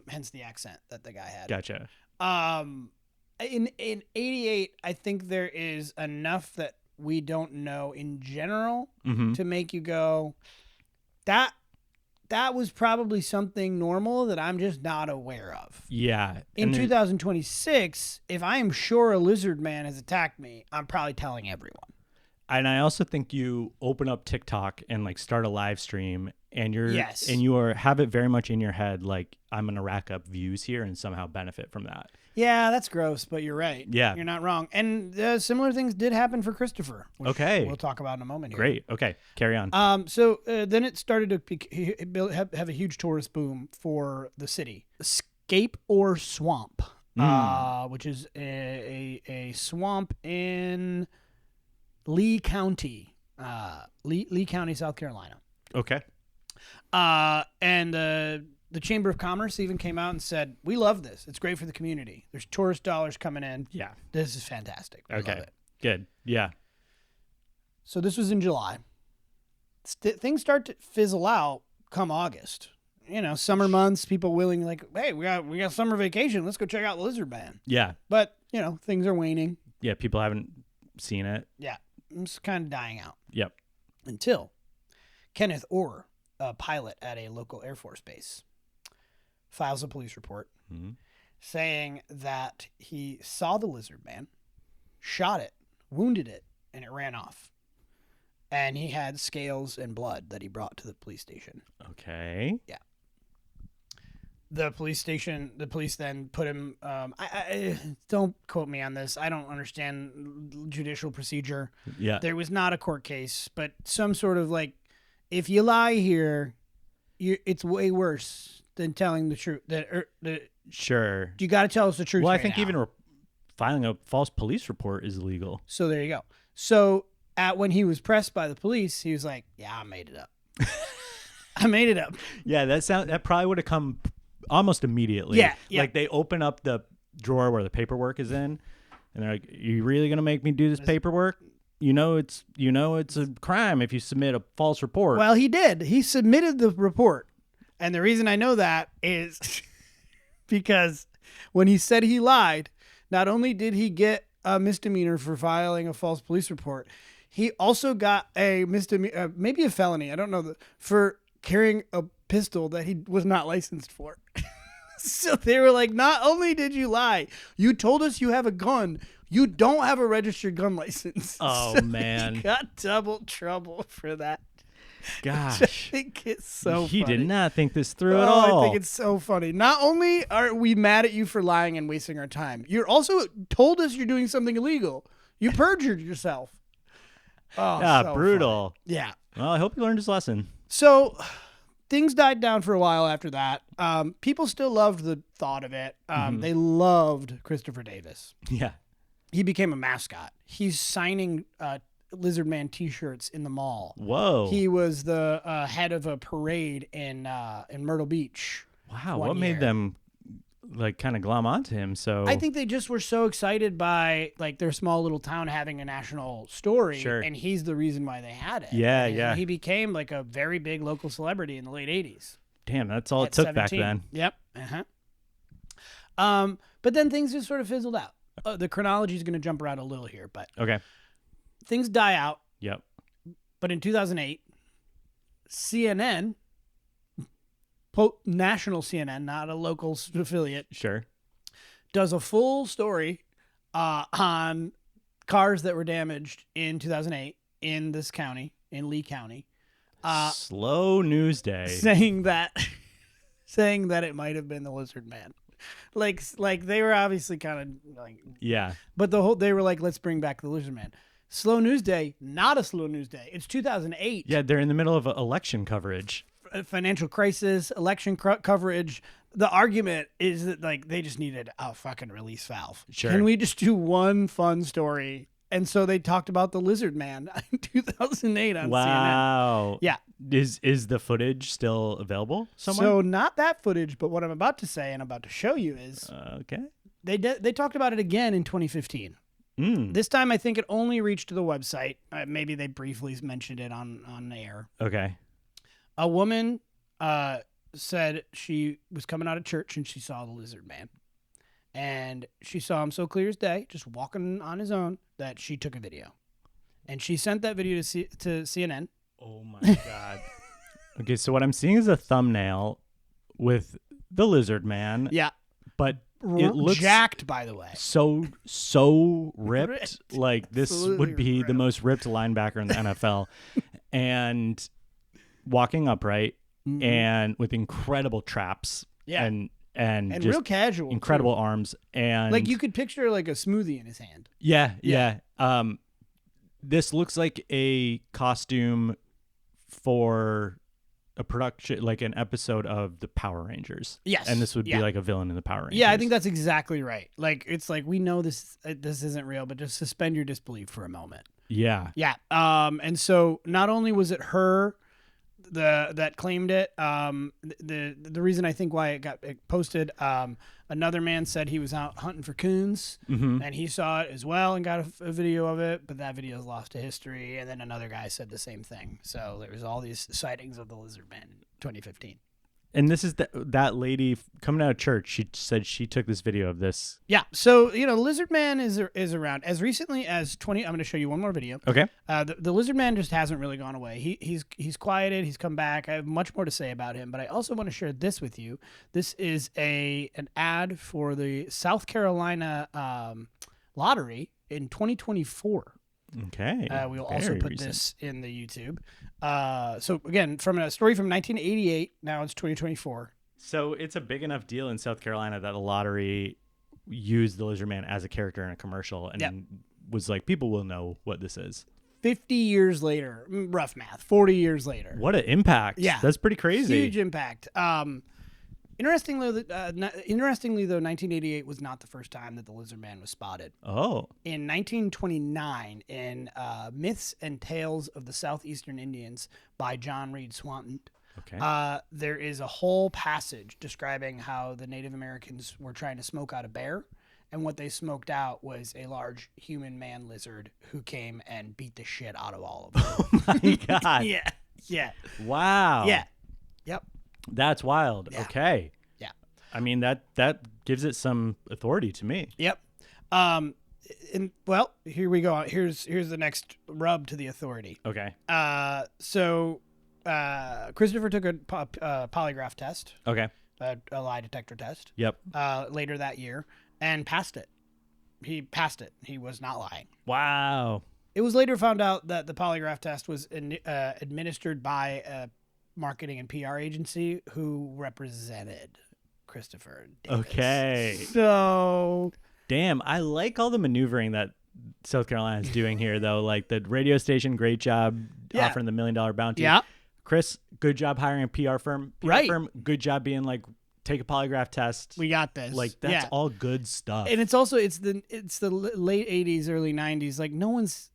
Hence the accent that the guy had. Gotcha. In 88, I think there is enough that we don't know in general Mm-hmm. to make you go, that was probably something normal that I'm just not aware of. Yeah. In And 2026, if I am sure a lizard man has attacked me, I'm probably telling everyone. And I also think you open up TikTok and like start a live stream and Yes. you have it very much in your head like I'm gonna rack up views here and somehow benefit from that. Yeah, that's gross, but you're right. Yeah. You're not wrong. And similar things did happen for Christopher, which Okay. we'll talk about in a moment here. Great. Okay. Carry on. So then it started to have a huge tourist boom for the city. Scape or Swamp, which is a swamp in Lee County, Lee County, South Carolina. Okay. And the Chamber of Commerce even came out and said, "We love this. It's great for the community. There's tourist dollars coming in. Yeah. This is fantastic. We love Okay. it." Good. Yeah. So this was in July. Things start to fizzle out come August. You know, summer months, people willing like, hey, we got summer vacation. Let's go check out Lizard Man. Yeah. But, you know, things are waning. Yeah. People haven't seen it. Yeah. It's kind of dying out. Yep. Until Kenneth Orr, a pilot at a local Air Force base, files a police report saying that he saw the Lizard Man, shot it, wounded it, and it ran off. And he had scales and blood that he brought to the police station. Okay. Yeah. The police then put him, I don't quote me on this. I don't understand judicial procedure. Yeah. There was not a court case, but some sort of like, if you lie here, it's way worse than telling the truth. Sure. You got to tell us the truth. Well, I right think now. even filing a false police report is illegal. So there you go. So when he was pressed by the police, he was like, "Yeah, I made it up. I made it up." Yeah, that probably would have come almost immediately. Yeah. Like they open up the drawer where the paperwork is in, and they're like, "You really gonna make me do this paperwork? You know it's a crime if you submit a false report." Well, he did. He submitted the report, and the reason I know that is because when he said he lied, not only did he get a misdemeanor for filing a false police report, he also got a misdemeanor, maybe a felony, I don't know, for carrying a pistol that he was not licensed for. So they were like, not only did you lie, you told us you have a gun, you don't have a registered gun license. Oh, So man. He got double trouble for that. Gosh. I think it's so He funny. did not think this through at Oh, all. I think it's so funny. Not only are we mad at you for lying and wasting our time, you're also told us you're doing something illegal. You perjured yourself. Oh, yeah, so brutal. funny. Yeah. Well, I hope he learned his lesson. So things died down for a while after that. People still loved the thought of it. They loved Christopher Davis. Yeah. He became a mascot. He's signing Lizard Man T-shirts in the mall. Whoa. He was the head of a parade in Myrtle Beach. Wow. one What made year. them like kind of glom onto him? So I think they just were so excited by like their small little town having a national story, Sure. and he's the reason why they had it. Yeah, And yeah. He became like a very big local celebrity in the late '80s. damn, that's all it At took 17. back then. Yep. But then things just sort of fizzled out. The chronology is going to jump around a little here, but Okay. things die out. Yep. But in 2008, CNN, national CNN, not a local affiliate, Sure. does a full story on cars that were damaged in 2008 in this county, in Lee County, Slow news day. saying that it might have been the Lizard Man. Like they were obviously kind of like, Yeah. but they were like, let's bring back the Lizard Man. Slow news day, not a slow news day. It's 2008. Yeah, they're in the middle of election coverage. Financial crisis, election coverage. The argument is that like they just needed a fucking release valve. Sure. Can we just do one fun story? And so they talked about the Lizard Man in 2008 on CNN. Wow. Yeah. Is the footage still available somewhere? So not that footage, but what I'm about to say and I'm about to show you is Okay. they talked about it again in 2015. This time I think it only reached the website. Maybe they briefly mentioned it on air. Okay. A woman said she was coming out of church and she saw the Lizard Man. And she saw him so clear as day, just walking on his own, that she took a video. And she sent that video to CNN. Oh my God. Okay, so what I'm seeing is a thumbnail with the Lizard Man. Yeah. But it looks jacked, by the way. so ripped. Ripped. Like this Absolutely would be the ripped. most ripped linebacker in the NFL. And walking upright and with incredible traps. Yeah. And just real casual. incredible too. arms. And Like you could picture like a smoothie in his hand. Yeah. This looks like a costume for a production, like an episode of the Power Rangers. Yes. And this would Yeah. be like a villain in the Power Rangers. Yeah, I think that's exactly right. Like it's like we know this isn't real, but just suspend your disbelief for a moment. Yeah. Yeah. And so not only was it her, that claimed it. The reason I think why it posted, another man said he was out hunting for coons, and he saw it as well and got a video of it, but that video is lost to history. And then another guy said the same thing. So there was all these sightings of the lizard man in 2015. And this is that lady coming out of church. She said she took this video of this. Yeah. So, Lizard Man is around as recently as 20. I'm going to show you one more video. Okay. The Lizard Man just hasn't really gone away. He's quieted. He's come back. I have much more to say about him, but I also want to share this with you. This is an ad for the South Carolina lottery in 2024. Okay. We'll also put this in the YouTube. So again, from a story from 1988, now it's 2024. So it's a big enough deal in South Carolina that the lottery used the Lizard Man as a character in a commercial and was like, people will know what this is. 50 years later, rough math, 40 years later. What an impact. Yeah. That's pretty crazy. Huge impact. Interestingly, though, 1988 was not the first time that the Lizard Man was spotted. Oh. In 1929, in Myths and Tales of the Southeastern Indians by John Reed Swanton, there is a whole passage describing how the Native Americans were trying to smoke out a bear, and what they smoked out was a large human man lizard who came and beat the shit out of all of them. Oh my God. Yeah. Wow. Yeah. Yep. That's wild. Yeah. Okay. Yeah. I mean, that gives it some authority to me. Yep. And well, here we go. Here's the next rub to the authority. Okay. So Christopher took a polygraph test, Okay. a lie detector test, Yep. later that year, and passed it. He passed it. He was not lying. Wow. It was later found out that the polygraph test was administered by a marketing and PR agency who represented Christopher Davis. Okay. So, Damn, I like all the maneuvering that South Carolina is doing here, though. Like the radio station, great job offering the $1 million bounty. yeah. Chris, good job hiring a PR firm. Right. Firm, good job being like, take a polygraph test. We got this. Like that's all good stuff. And it's also it's the late 80s, early 90s. Like no one's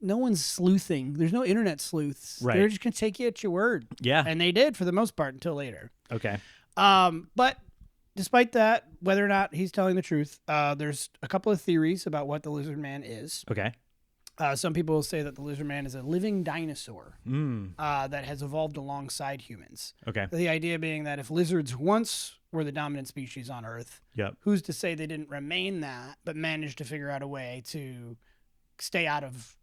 sleuthing. There's no internet sleuths. Right. They're just gonna take you at your word. Yeah. And they did for the most part until later. Okay. But despite that, whether or not he's telling the truth, there's a couple of theories about what the Lizard Man is. Okay. Some people will say that the Lizard Man is a living dinosaur Mm. that has evolved alongside humans. Okay. The idea being that if lizards once were the dominant species on Earth, Yep. who's to say they didn't remain that, but managed to figure out a way to stay out of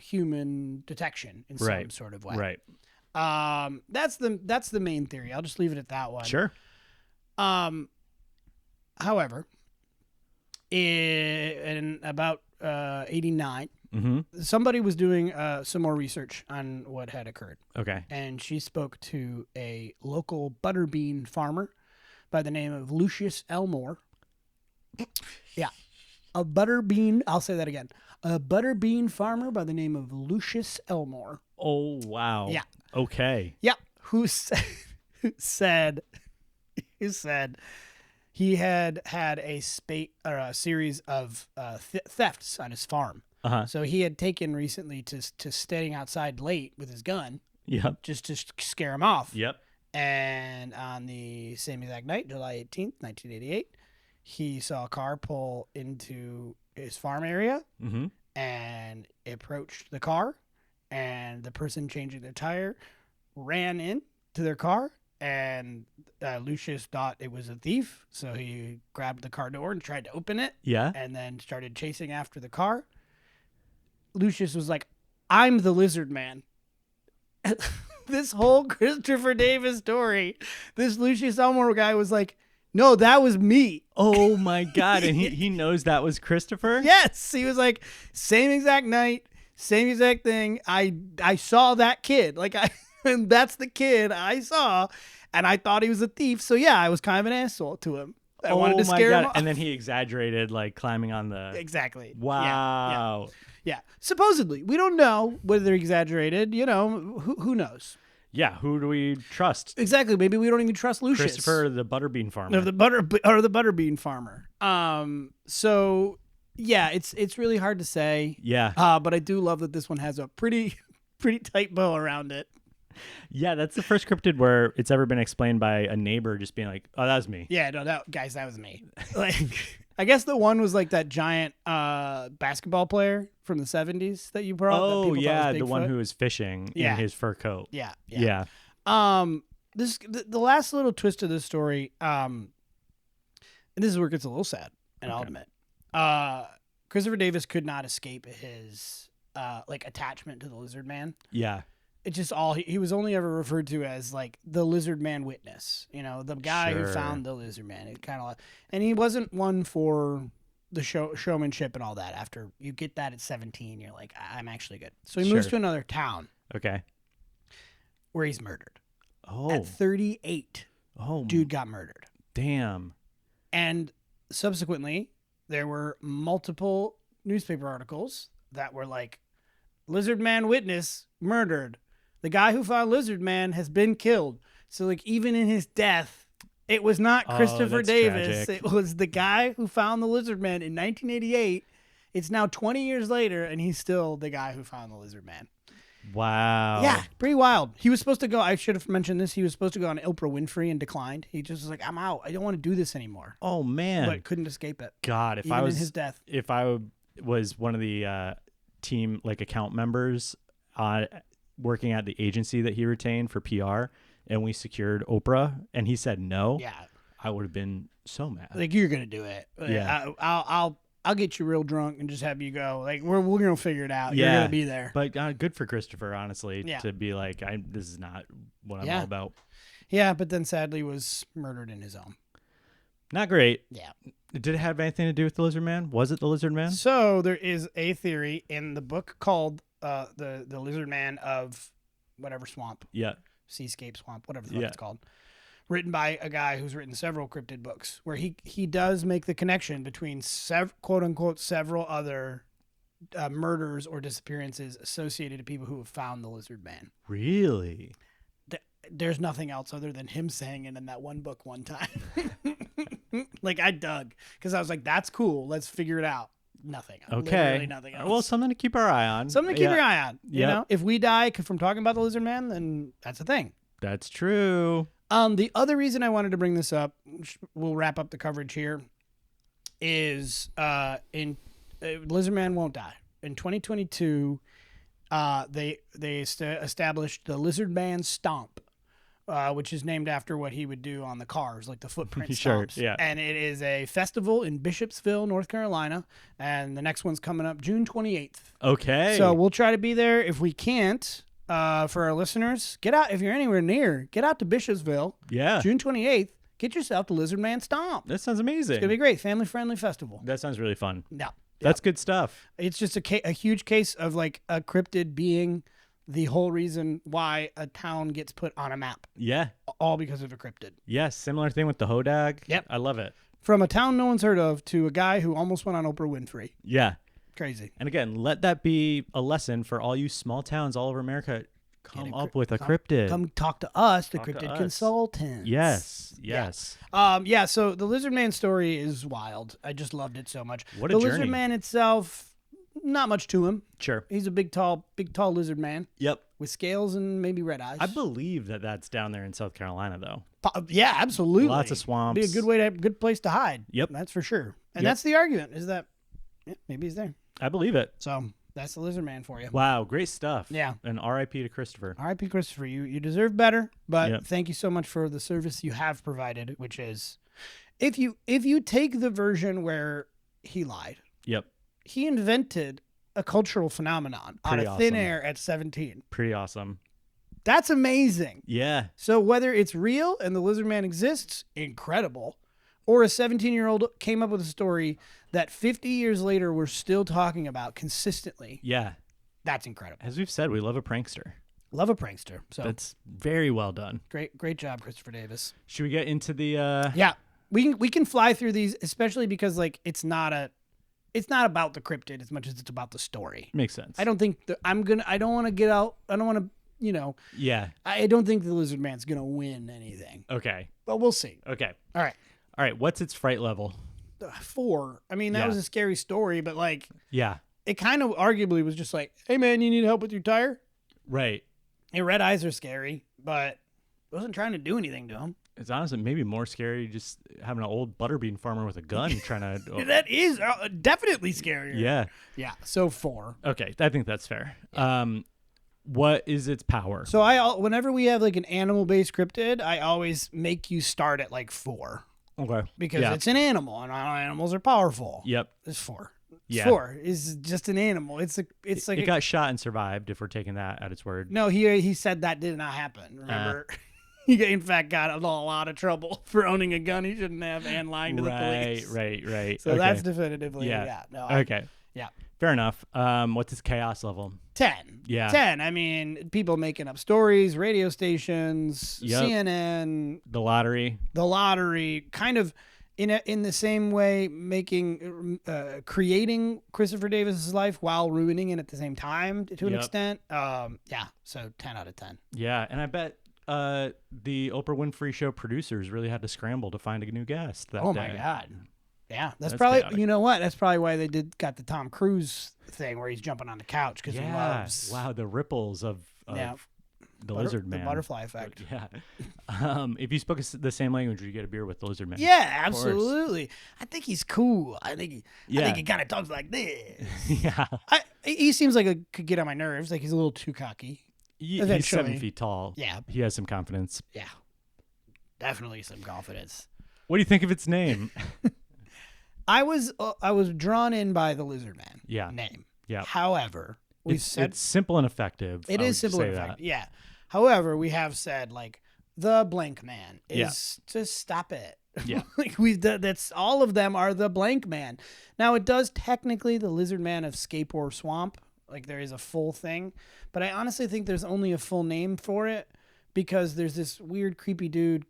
human detection in some sort of way. Right. That's the main theory. I'll just leave it at that one. Sure. However, in about 89, Mm-hmm. somebody was doing some more research on what had occurred, Okay. and she spoke to a local butterbean farmer by the name of Lucius Elmore. Yeah, a butterbean. I'll say that again. A butterbean farmer by the name of Lucius Elmore. Oh wow. Yeah. Okay. Yeah, who said he had a series of thefts on his farm. Uh-huh. So he had taken recently to staying outside late with his gun Yep. just to scare him off. Yep. And on the same exact night, July 18th, 1988, he saw a car pull into his farm area Mm-hmm. and approached the car, and the person changing their tire ran in to their car, and Lucius thought it was a thief, so he grabbed the car door and tried to open it, Yeah. and then started chasing after the car. Lucius was like, "I'm the Lizard Man." This whole Christopher Davis story, this Lucius Elmore guy was like, "No, that was me." Oh my God. And he knows that was Christopher? Yes, he was like, same exact night, same exact thing. I saw that kid, and that's the kid I saw, and I thought he was a thief. So yeah, I was kind of an asshole to him. I wanted to scare him off. And then he exaggerated, like climbing on the. Exactly. Wow. Yeah. Supposedly, we don't know whether they're exaggerated. Who knows? Yeah. Who do we trust? Exactly. Maybe we don't even trust Lucius. Christopher, the butterbean farmer. Or the butterbean farmer. So yeah, it's really hard to say. Yeah. But I do love that this one has a pretty tight bow around it. Yeah, that's the first cryptid where it's ever been explained by a neighbor just being like, "Oh, that was me." Yeah, no, that was me. Like, I guess the one was like that giant basketball player from the 70s that you brought. that Oh, people thought yeah, was the one Bigfoot. who was fishing Yeah. in his fur coat. Yeah. Yeah. The last little twist of this story, and this is where it gets a little sad, and I'll admit, Christopher Davis could not escape his like attachment to the lizard man. Yeah. It's just all he was only ever referred to as like the lizard man witness, the guy who Sure. found the lizard man. It kind of, and he wasn't one for the showmanship and all that. After you get that at 17, you're like, I'm actually good. So he moves Sure. to another town Okay. where he's murdered. Oh. At 38, Oh. dude got murdered. Damn. And subsequently, there were multiple newspaper articles that were like, lizard man witness murdered. The guy who found lizard man has been killed. So like even in his death, it was not Oh, Christopher that's Davis. tragic. It was the guy who found the lizard man in 1988. It's now 20 years later, and he's still the guy who found the lizard man. Wow. Yeah, pretty wild. He was supposed to go. I should have mentioned this. He was supposed to go on Oprah Winfrey and declined. He just was like, I'm out. I don't want to do this anymore. Oh man. But couldn't escape it. God, if Even I was in his death. if I was one of the team like account members working at the agency that he retained for PR, and we secured Oprah, and he said no, Yeah. I would have been so mad. Like, you're gonna do it. Yeah. I'll get you real drunk and just have you go. Like, we're gonna figure it out. You're Yeah. gonna be there. But good for Christopher, honestly, Yeah. to be like, this is not what I'm Yeah. all about. Yeah, but then sadly was murdered in his home. Not great. Yeah. Did it have anything to do with the Lizard Man? Was it the Lizard Man? So there is a theory in the book called the Lizard Man of whatever swamp, Yeah. Seascape Swamp, whatever the fuck Yeah. it's called, written by a guy who's written several cryptid books, where he does make the connection between quote unquote several other murders or disappearances associated to people who have found the Lizard Man. Really? There's nothing else other than him saying it in that one book one time. Like, I dug because I was like, that's cool. Let's figure it out. Nothing. Okay. Literally nothing else. Well, something to keep our eye on. Something to keep Yeah. your eye on. You Yep. know, if we die from talking about the Lizard Man, then that's a thing. That's true. The other reason I wanted to bring this up, which we'll wrap up the coverage here, is Lizard Man won't die. In 2022, they established the Lizard Man Stomp, which is named after what he would do on the cars, like the footprint Sure, stomps. yeah. And it is a festival in Bishopsville, North Carolina, and the next one's coming up June 28th. Okay. So we'll try to be there. If we can't, for our listeners, get out. If you're anywhere near, get out to Bishopsville, yeah. June 28th. Get yourself the Lizard Man Stomp. That sounds amazing. It's gonna be great, family-friendly festival. That sounds really fun. Yeah, That's good stuff. it's just a huge case of like a cryptid being the whole reason why a town gets put on a map, Yeah. all because of a cryptid. Yes. Similar thing with the Hodag. Yep. I love it. From a town no one's heard of to a guy who almost went on Oprah Winfrey. Yeah. Crazy. And again, let that be a lesson for all you small towns all over America. Come Get a up cryp- with a come- cryptid. Come talk to us, the Talk to cryptid us. consultants. Yes. Yes. Yeah, so the Lizard Man story is wild. I just loved it so much. What a the journey. Lizard Man itself, not much to him. Sure. He's a big, tall lizard man Yep. with scales and maybe red eyes. I believe that that's down there in South Carolina, though. Yeah, absolutely. Lots of swamps. Be a good place to hide. Yep. That's for sure. And Yep. that's the argument, is that maybe he's there. I believe it. So that's the Lizard Man for you. Wow. Great stuff. Yeah. And R.I.P. to Christopher. R.I.P. Christopher. You deserve better, but Yep. thank you so much for the service you have provided, which is if you take the version where he lied, Yep. he invented a cultural phenomenon Pretty out of thin awesome. air at 17. Pretty awesome. That's amazing. Yeah. So whether it's real and the Lizard Man exists, incredible, or a 17-year-old came up with a story that 50 years later we're still talking about consistently, Yeah. that's incredible. As we've said, we love a prankster. Love a prankster. So That's very well done. great job, Christopher Davis. Should we get into the Yeah, we can fly through these, especially because like it's not about the cryptid as much as it's about the story. Makes sense. I don't think I don't want to get out. I don't want to. Yeah. I don't think the Lizard Man's gonna win anything, Okay. but we'll see. Okay. All right. All right. What's its fright level? 4. I mean, that Yeah. was a scary story, but like Yeah. it kind of arguably was just like, hey man, you need help with your tire? Right. Red eyes are scary, but wasn't trying to do anything to him. It's honestly maybe more scary just having an old butterbean farmer with a gun trying to. That is definitely scarier. Yeah. Yeah. So 4. Okay, I think that's fair. What is its power? So whenever we have like an animal-based cryptid, I always make you start at like 4 Okay. because it's an animal, and all animals are powerful. Yep. It's 4. Yeah. 4 is just an animal. It's like It got shot and survived. If we're taking that at its word. no. He said that did not happen. Remember, he in fact got in a lot of trouble for owning a gun he shouldn't have and lying to the police. Right. So okay. that's definitively Yeah. No. Okay. Yeah. Fair enough. What's its chaos level? 10. Yeah. 10. I mean, people making up stories, radio stations, Yep. CNN, The lottery. the lottery, kind of in the same way creating Christopher Davis's life while ruining it at the same time to an Yep. extent. Yeah. So 10 out of 10. Yeah, and I bet the Oprah Winfrey Show producers really had to scramble to find a new guest that Oh day. my God. Yeah, that's That's probably chaotic. you know what? That's probably why they got the Tom Cruise thing where he's jumping on the couch because he Yeah. loves Wow, the ripples of Yeah. the lizard man. the butterfly effect. Yeah. If you spoke the same language, would you get a beer with the lizard man? Yeah, Of course. absolutely. I think he's cool. I think Yeah. he kind of talks like this. Yeah. He seems like could get on my nerves. Like he's a little too cocky. He's Eventually. 7 feet tall. Yeah, He has some confidence. yeah, definitely some confidence. What do you think of its name? I was drawn in by the lizard man. Yeah. Name. Yeah. However, we said it's simple and effective. it I is would simple say and that. effective. Yeah. However, we have said like the blank man is just stop it. Yeah. Like that's all of them are the blank man. Now it does technically the lizard man of Scape or Swamp. Like there is a full thing, but I honestly think there's only a full name for it because there's this weird creepy dude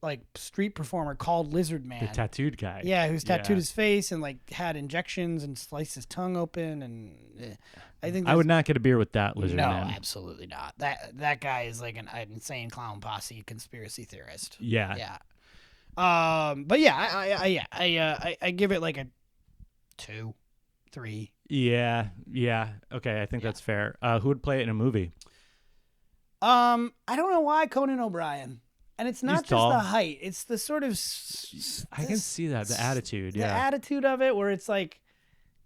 like street performer called Lizard Man. The tattooed guy. Yeah, who's tattooed Yeah. his face and like had injections and sliced his tongue open and I think I would not get a beer with that lizard no, man. absolutely not. That guy is like an insane clown posse conspiracy theorist. Yeah. Yeah. But yeah, I give it like a 2, 3. Yeah. Okay, I think that's fair. Who would play it in a movie? I don't know why Conan O'Brien. And it's not He's just tall. the height; it's the sort of I can see that, the attitude. the Yeah. attitude of it, where it's like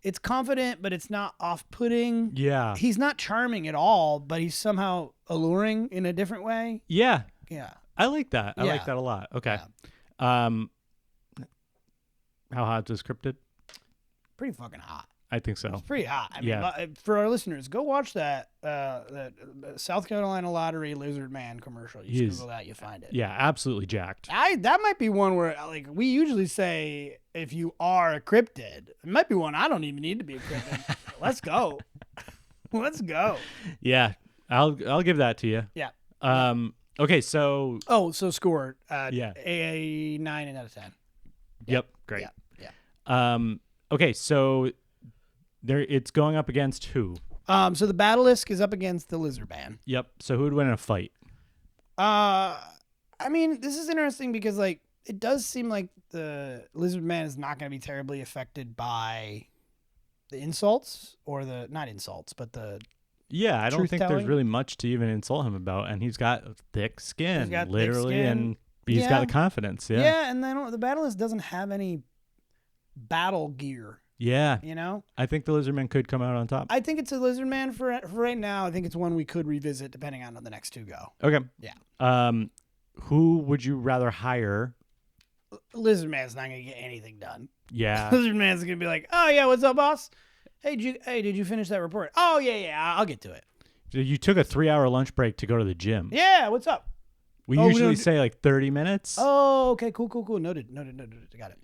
it's confident, but it's not off-putting. Yeah. He's not charming at all, but he's somehow alluring in a different way. Yeah. Yeah. I like that. I Yeah. like that a lot. Okay. How hot is Cryptid? Pretty fucking hot. I think so. It's pretty hot. I mean, Yeah. for our listeners, go watch that South Carolina Lottery Lizard Man commercial. You He just is- Google that, you find it. Yeah, absolutely jacked. That might be one where like we usually say if you are a cryptid. It might be one I don't even need to be a cryptid. Let's go. Let's go. Yeah. I'll give that to you. Yeah. Okay, so Oh, so score. Yeah. A 9 out of 10. yep, great. Yeah. Okay, so it's going up against who? So the Basilisk is up against the Lizard Man. Yep. So who would win in a fight? I mean, this is interesting because like it does seem like the Lizard Man is not going to be terribly affected by the insults or the not insults, but the Yeah, I don't think there's Truth-telling? really much to even insult him about, and he's got thick skin, He's got thick literally, skin. and he's Yeah. got the confidence. Yeah. yeah, and then the Basilisk doesn't have any battle gear. Yeah. You know, I think the Lizardman could come out on top. I think it's a Lizard Man for right now. I think it's one we could revisit depending on how the next two go. Okay. Yeah. Who would you rather hire? Lizard Man's not going to get anything done. Yeah. Lizard Man's going to be like, "Oh yeah, what's up, boss? Hey, did you finish that report? Oh yeah, I'll get to it. You took a 3-hour lunch break to go to the gym. Yeah, what's up? We Oh, we usually don't- say like 30 minutes. Oh, okay, cool. Noted. Got it.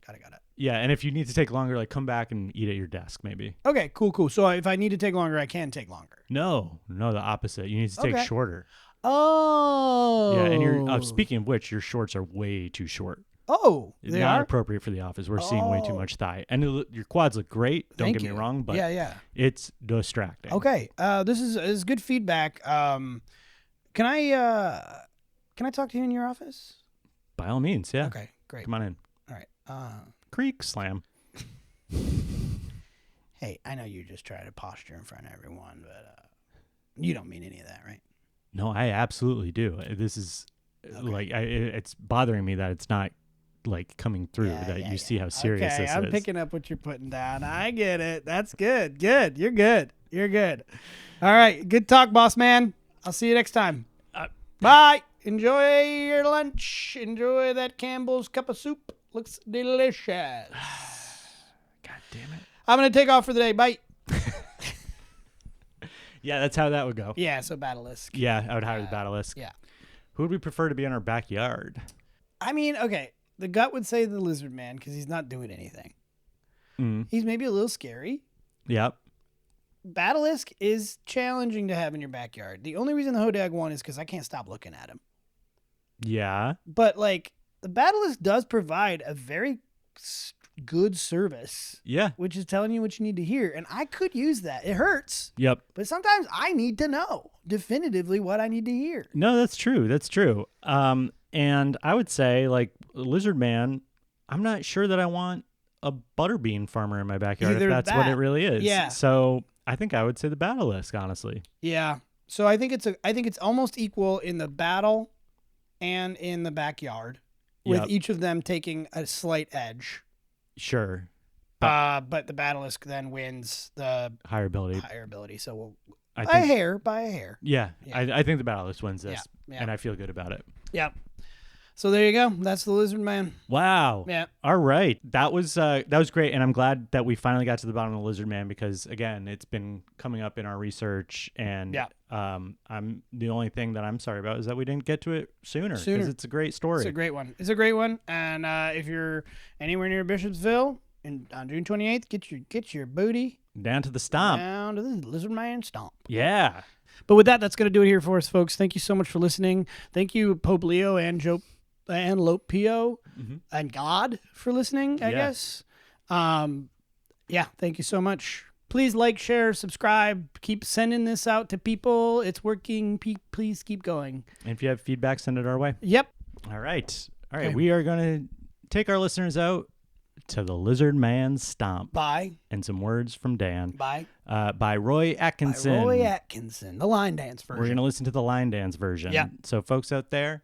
Yeah, and if you need to take longer, like come back and eat at your desk, maybe. Okay, cool. So if I need to take longer, I can take longer. No, the opposite. You need to take Okay. shorter. Oh. Yeah, and you're speaking of which, your shorts are way too short. Oh, they Not are. appropriate for the office. We're seeing way too Oh. much thigh, and your quads look great. Don't Thank get you. me wrong, but yeah. it's distracting. Okay. This is good feedback. Can I talk to you in your office? By all means, yeah. Okay, great. Come on in. All right. Creak slam. Hey, I know you're just trying to posture in front of everyone, but you don't mean any of that, right? No, I absolutely do. This is it's bothering me that it's not like coming through, that you see how serious this I'm is. picking up what you're putting down. I get it. That's good. Good. You're good. You're good. All right. Good talk, boss man. I'll see you next time. Bye. Enjoy your lunch. Enjoy that Campbell's cup of soup. Looks delicious. God damn it. I'm going to take off for the day. Bye. Yeah, that's how that would go. Yeah, so Batalisk. Yeah, I would hire the Batalisk. Yeah. Who would we prefer to be in our backyard? I mean, okay. The gut would say the lizard man because he's not doing anything. Mm. He's maybe a little scary. Yep. Batalisk is challenging to have in your backyard. The only reason the Hodag won is because I can't stop looking at him. Yeah. But, like, the Batalisk does provide a very good service. Yeah. Which is telling you what you need to hear. And I could use that. It hurts. Yep. But sometimes I need to know definitively what I need to hear. No, that's true. That's true. And I would say, like, Lizard Man, I'm not sure that I want a butterbean farmer in my backyard Either if that's what that. it really is. Yeah. So I think I would say the Batalisk, honestly. Yeah. So I think it's almost equal in the battle and in the backyard, with Yep. each of them taking a slight edge. Sure. But the Batalisk then wins the Higher ability. higher ability. So we'll I by a hair. Yeah. Yeah. I think the Batalisk wins this. Yeah. And I feel good about it. Yep. So there you go. That's the Lizard Man. Wow. Yeah. All right. That was great. And I'm glad that we finally got to the bottom of the Lizard Man because, again, it's been coming up in our research. And I'm the only thing that I'm sorry about is that we didn't get to it sooner. Because it's a great story. It's a great one. It's a great one. And if you're anywhere near Bishopsville on June 28th, get your booty Down to the stomp. down to the Lizard Man stomp. Yeah. But with that, that's going to do it here for us, folks. Thank you so much for listening. Thank you, Pope Leo and Lope Pio and God for listening, I guess. Yeah, thank you so much. Please like, share, subscribe. Keep sending this out to people. It's working. Please keep going. And if you have feedback, send it our way. Yep. All right. All right. Okay. We are going to take our listeners out to the Lizard Man Stomp. Bye. And some words from Dan. Bye. By Roy Atkinson. By Roy Atkinson, the line dance version. We're going to listen to the line dance version. Yeah. So, folks out there,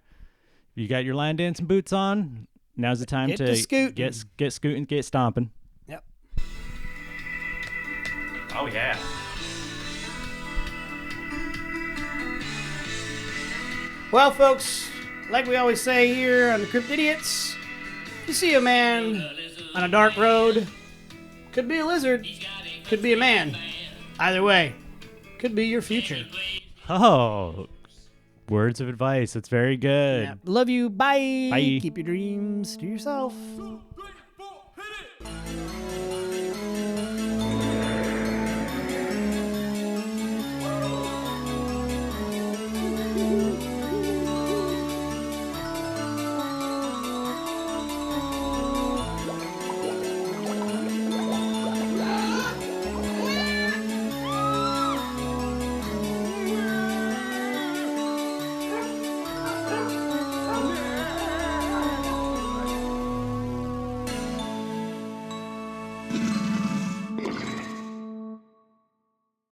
if you got your line dancing boots on, now's the time to scooting. get scooting, get stomping. Yep. Oh, yeah. Well, folks, like we always say here on the Cryptidiots, you see a man on a dark road, could be a lizard, could be a man. Either way, could be your future. Oh, words of advice. That's very good. Yeah. Love you. Bye. Bye. Keep your dreams to yourself.